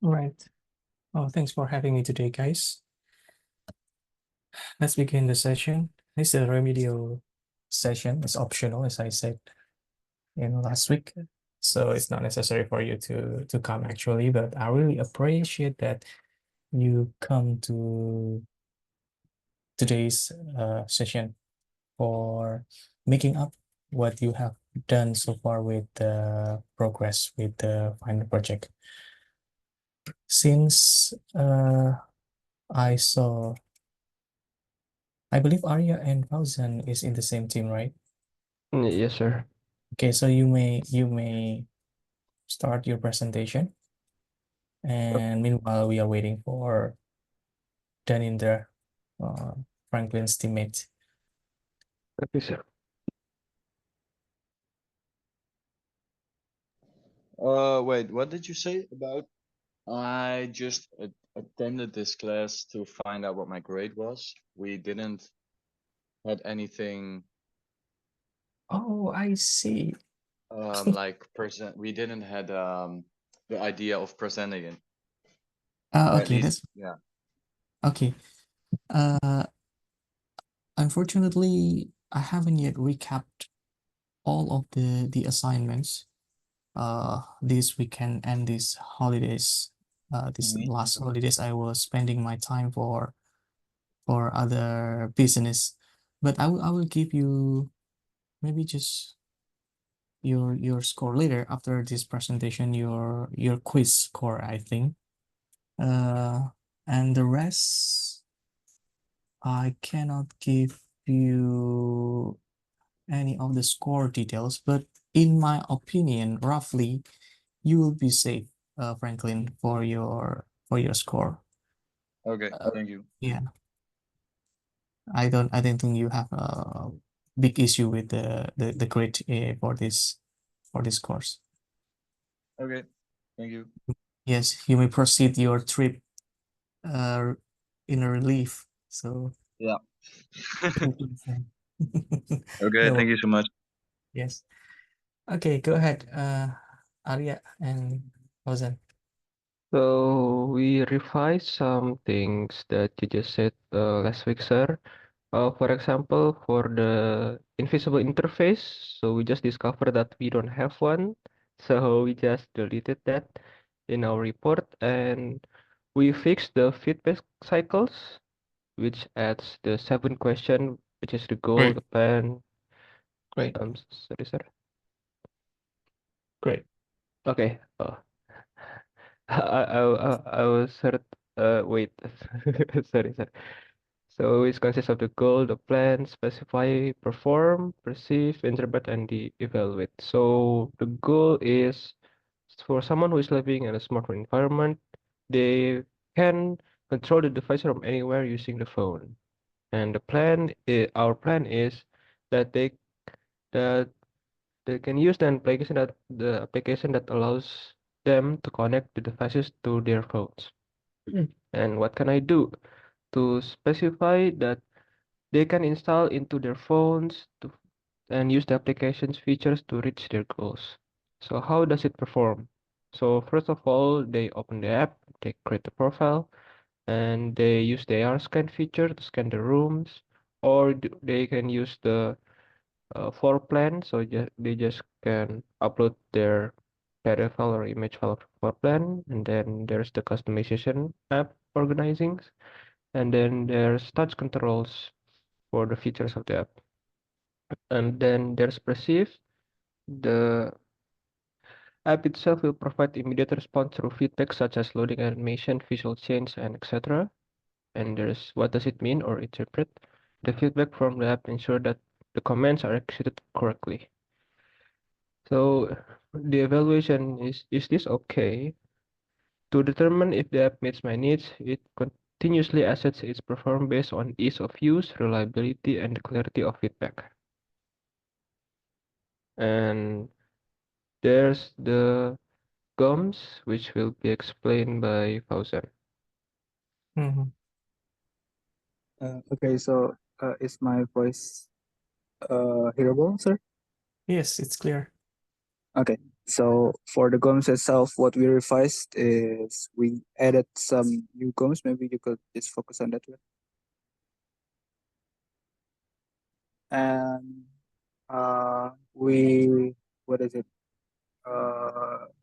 All right. Oh, thanks for having me today, guys. Let's begin the session. This is a remedial session. It's optional, as I said in last week. So it's not necessary for you to come actually, but I really appreciate that you come to today's session for making up what you have done so far with the progress with the final project. Since I saw, I believe Arya and Fauzan is in the same team, right? Yes, sir. Okay, so you may start your presentation, and meanwhile we are waiting for Daninder, uh, Franklin's teammate. Okay, sir. Wait, what did you say about? I just attended this class to find out what my grade was. We didn't had anything Oh, I see. like present. We didn't had the idea of presenting it, or at Okay, least that's yeah. okay. Uh, Unfortunately, I haven't yet recapped all of the assignments this weekend and these holidays. This Mhm. last holidays I was spending my time for other business, but I will give you maybe just your score later after this presentation, your quiz score, I think. Uh, and the rest I cannot give you any of the score details, but in my opinion, roughly, you will be safe, Franklin, for your score. Okay, Uh, thank you. yeah, I don't think you have a big issue with the grade for this course. Okay, thank you. Yes, you may proceed your trip uh in a relief. So Yeah. Okay, no, thank you so much. yes. Okay, go ahead, Arya and Ozan. So we revised some things that you just said last week, sir. For example, for the invisible interface, so we just discovered that we don't have one. So we just deleted that in our report, and we fixed the feedback cycles, which adds the 7 question, which is the goal, Great, the plan. great, Sorry, sir. great. Okay. I was hurt. Wait. Sorry, sorry. So it consists of the goal, the plan, specify, perform, perceive, interpret, and the evaluate. So the goal is for someone who is living in a smartphone environment, they can control the device from anywhere using the phone. And our plan is that that they can use the application that allows them to connect the devices to their phones. And what can I do to specify that they can install into their phones and use the application's features to reach their goals? So how does it perform? So first of all, they open the app, they create a profile, and they use the AR scan feature to scan the rooms, or they can use the floor plan. So they just can upload their PDF file or image file of floor plan, and then there's the customization app organizing, and then there's touch controls for the features of the app, and then there's perceive. The app itself will provide immediate response through feedback such as loading animation, visual change, and etc. And there's what does it mean or interpret. The feedback from the app ensure that the commands are executed correctly. So the evaluation is this okay? To determine if the app meets my needs, it continuously assesses its performance based on ease of use, reliability, and the clarity of feedback. And there's the gums, which will be explained by Fauzan. Mhm. Okay, so is my voice hearable, sir? Yes, it's clear. Okay. So for the GOMS itself, what we revised is we added some new GOMS. Maybe you could just focus on that one. And we, what is it?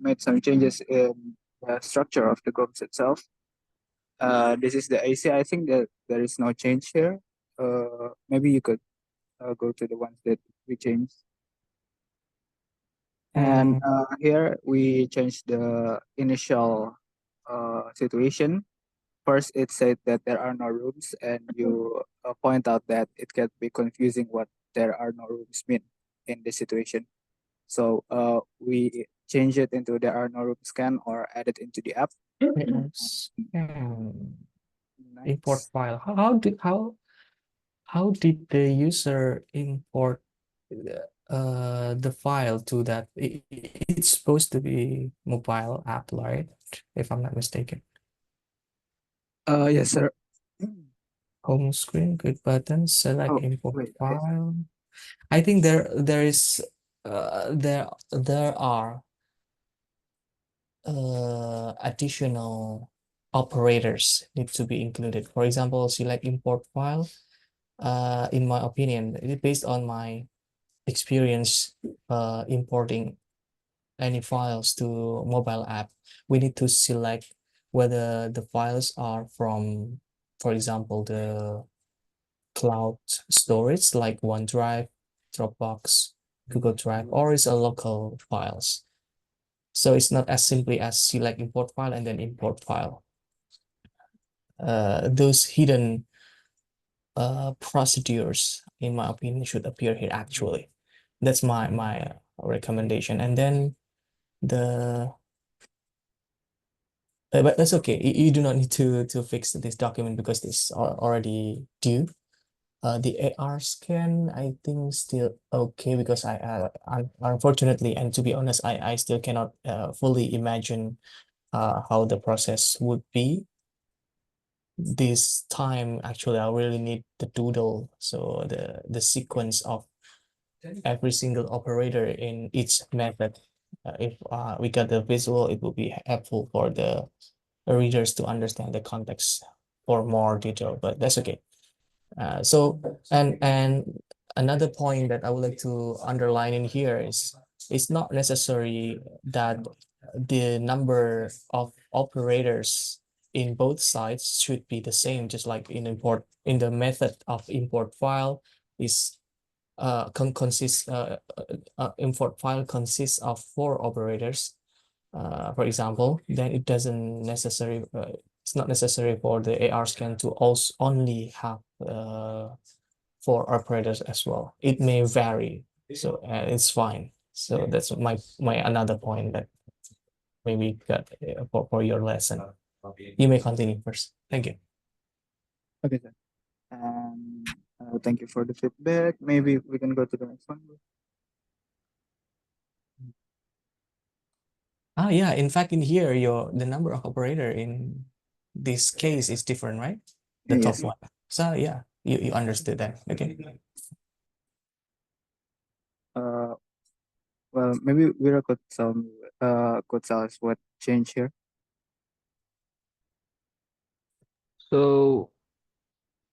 Made some changes in the structure of the GOMS itself. This is the AC. I think that there is no change here. Maybe you could go to the ones that we changed. And here we changed the initial situation. First, it said that there are no rooms, and you point out that it can be confusing what there are no rooms mean in this situation. So we change it into there are no rooms scan or add it into the app. Import Next. file. How did the user import the file to that? It's supposed to be mobile app, right? If I'm not mistaken. Yes, sir. Home screen, good button, select Oh, import wait. file. I think there is there are additional operators need to be included. For example, select import file. In my opinion, based on my experience importing any files to mobile app, we need to select whether the files are from, for example, the cloud storage like OneDrive, Dropbox, Google Drive, or is a local files. So it's not as simply as select import file and then import file. Those hidden procedures, in my opinion, should appear here actually. That's my recommendation. And then the but that's okay. You do not need to fix this document because this are already due. The AR scan, I think still okay because unfortunately, and to be honest, I still cannot fully imagine how the process would be. This time, actually, I really need the doodle, so the sequence of every single operator in each method. If we got the visual, it will be helpful for the readers to understand the context for more detail, but that's okay. So and another point that I would like to underline in here is it's not necessary that the number of operators in both sides should be the same, just like in the method of import file is import file consists of 4 operators, for example, then it doesn't necessary it's not necessary for the AR scan to also only have 4 operators as well. It may vary, so it's fine. So that's my another point that maybe got for your lesson. You may continue first. Thank you. Okay, sir. Thank you for the feedback. Maybe we can go to the next one. Yeah, in fact, in here, the number of operator in this case is different, right? The top Yes. one. So yeah, you understood that. Okay. Well, maybe Vera could tell us what changed here. So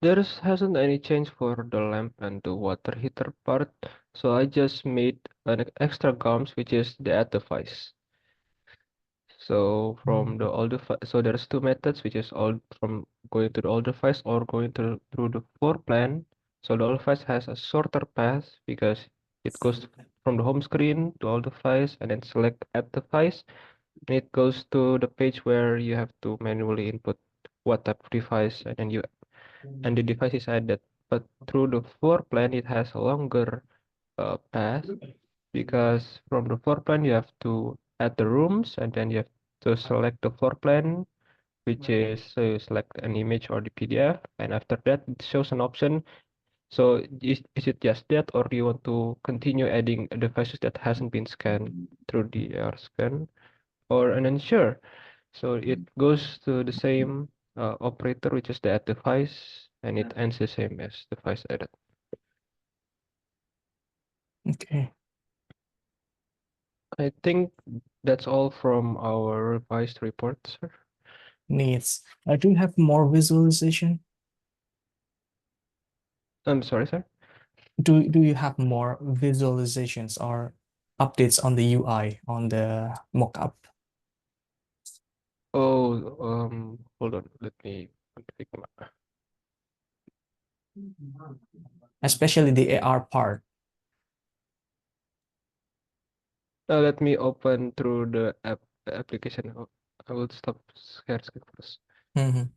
there hasn't any change for the lamp and the water heater part. So I just made an extra GOMS, which is the add device. So from the older so there's 2 methods, which is all from going to the older device or going through the floor plan. So the older device has a shorter path because it goes from the home screen to all device and then select add device. And it goes to the page where you have to manually input what type of device and the device is added. But through the floor plan, it has a longer path because from the floor plan you have to add the rooms and then you have to select the floor plan, which is so you select an image or the PDF, and after that it shows an option. So is it just that, or do you want to continue adding devices that hasn't been scanned through the scan? Or and then sure. So it goes to the same operator, which is the add device, and it ends the same as device added. Okay. I think that's all from our revised report, sir. Needs. Do you have more visualization? I'm sorry, sir. Do you have more visualizations or updates on the UI on the mockup? Oh, hold on. Let me pick my. Especially the AR part. Let me open through the application. I will stop share screen first. Mhm.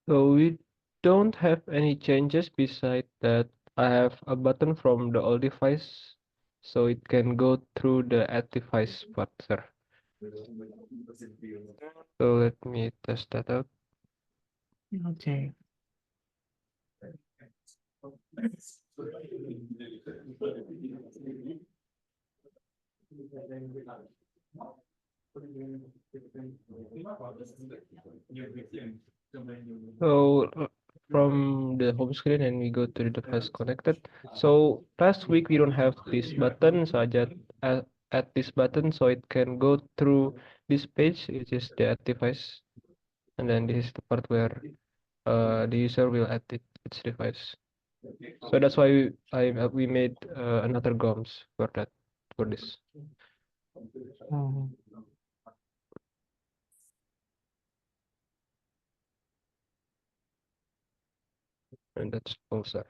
So we don't have any changes beside that. I have a button from the old device, so it can go through the add device part, sir. So let me test that out. Okay. So from the home screen and we go to the device connected. So last week we don't have this button, so I just add this button so it can go through this page, which is the add device, and then this is the part where the user will add its device. So that's why we made another GOMS for this, Mhm. and that's all, sir.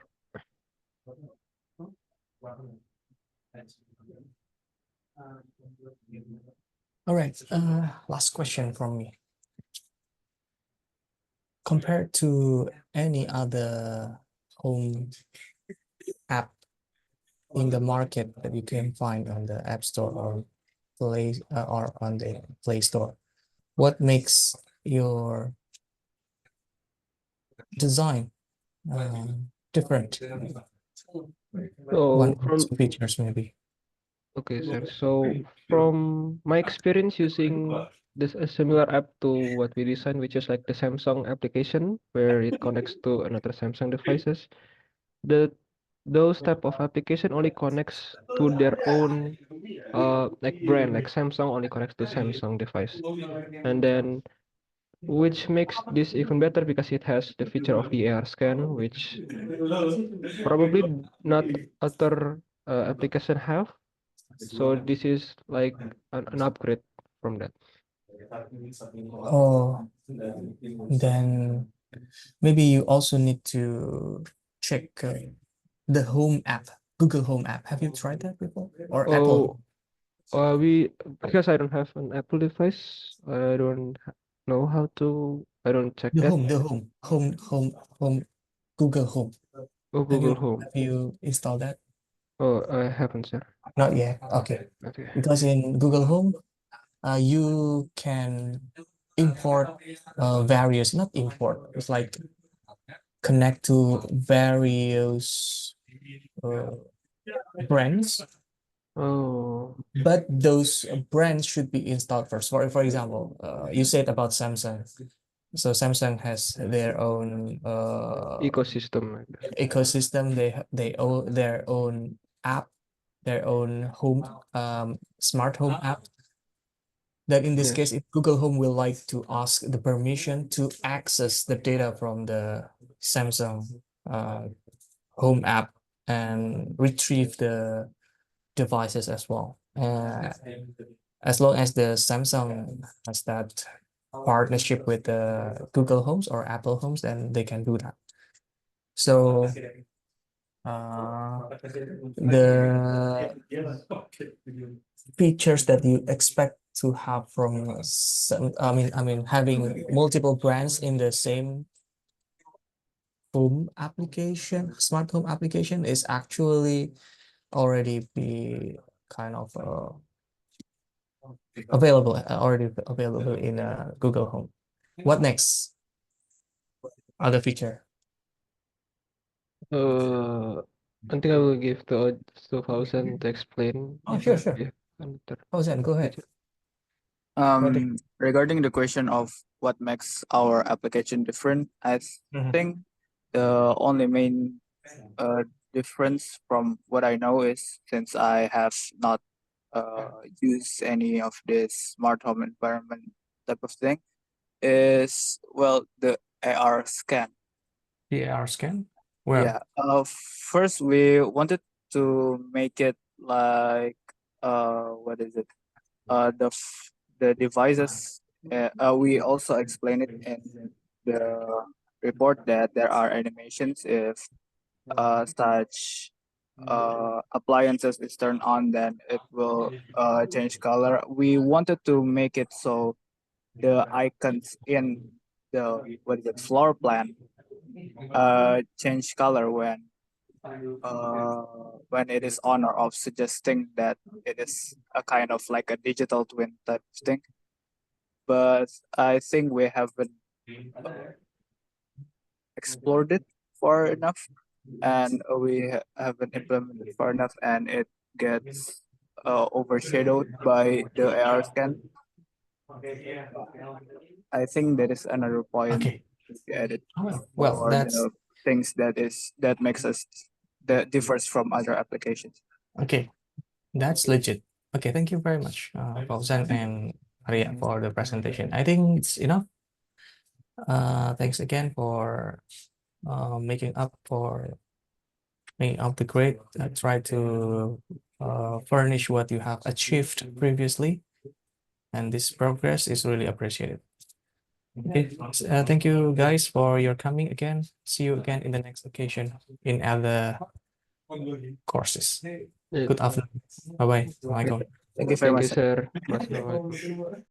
All right. Last question from me. Compared to any other home app in the market that you can find on the App Store or or on the Play Store, what makes your design different? So One or two features maybe. okay, sir. So from my experience using this a similar app to what we designed, which is like the Samsung application where it connects to another Samsung devices, the those type of application only connects to their own like brand, like Samsung only connects to Samsung device. And then which makes this even better because it has the feature of the AR scan, which probably not other application have. So this is like an upgrade from that. Oh, then maybe you also need to check the Home app, Google Home app. Have you tried that before? Or Apple? Oh, we because I don't have an Apple device, I don't know how to. I don't check that. Home, Google Home. Oh, Have Google Home. you installed that? Oh, I haven't, sir. Not yet. Okay. Okay. Because in Google Home, you can import various, not import, it's like connect to various brands, Oh, but those brands should be installed first. For example, you said about Samsung. So Samsung has their own ecosystem. ecosystem. They own their own app, their own home smart home app. That in this Yes. case, if Google Home will like to ask the permission to access the data from the Samsung home app and retrieve the devices as well. As long as the Samsung has that partnership with the Google Homes or Apple Homes, then they can do that. So the features that you expect to have from having multiple brands in the same home application, smart home application is actually already be kind of already available in Google Home. What next? Other feature. I think I will give to Fauzan to explain. Oh, if sure, I sure. have another Fauzan, go ahead. feature. Regarding the question of what makes our application different, I Mhm. think the only main difference from what I know is, since I have not used any of this smart home environment type of thing, is, well, the AR scan. The AR scan? Well, Yeah. First we wanted to make it like, what is it? The devices. We also explain it in the report that there are animations if such appliances is turned on, then it will change color. We wanted to make it so the icons in the, what is it, floor plan change color when it is on or off, suggesting that it is a kind of like a digital twin type of thing. But I think we haven't explored it far enough, and we haven't implemented far enough, and it gets overshadowed by the AR scan. I think that is another point okay. to be added Well, for that's the things that makes us, that differs from other applications. okay. That's legit. Okay, thank you very much, Fauzan and Arya, for the presentation. I think it's enough. Thanks again for making up the grade. Try to furnish what you have achieved previously, and this progress is really appreciated. Okay, thank you guys for your coming again. See you again in the next occasion in other courses. Yeah. Good afternoon. Bye bye. Assalamualaikum. Thank you very Thank you, much. sir. Mas.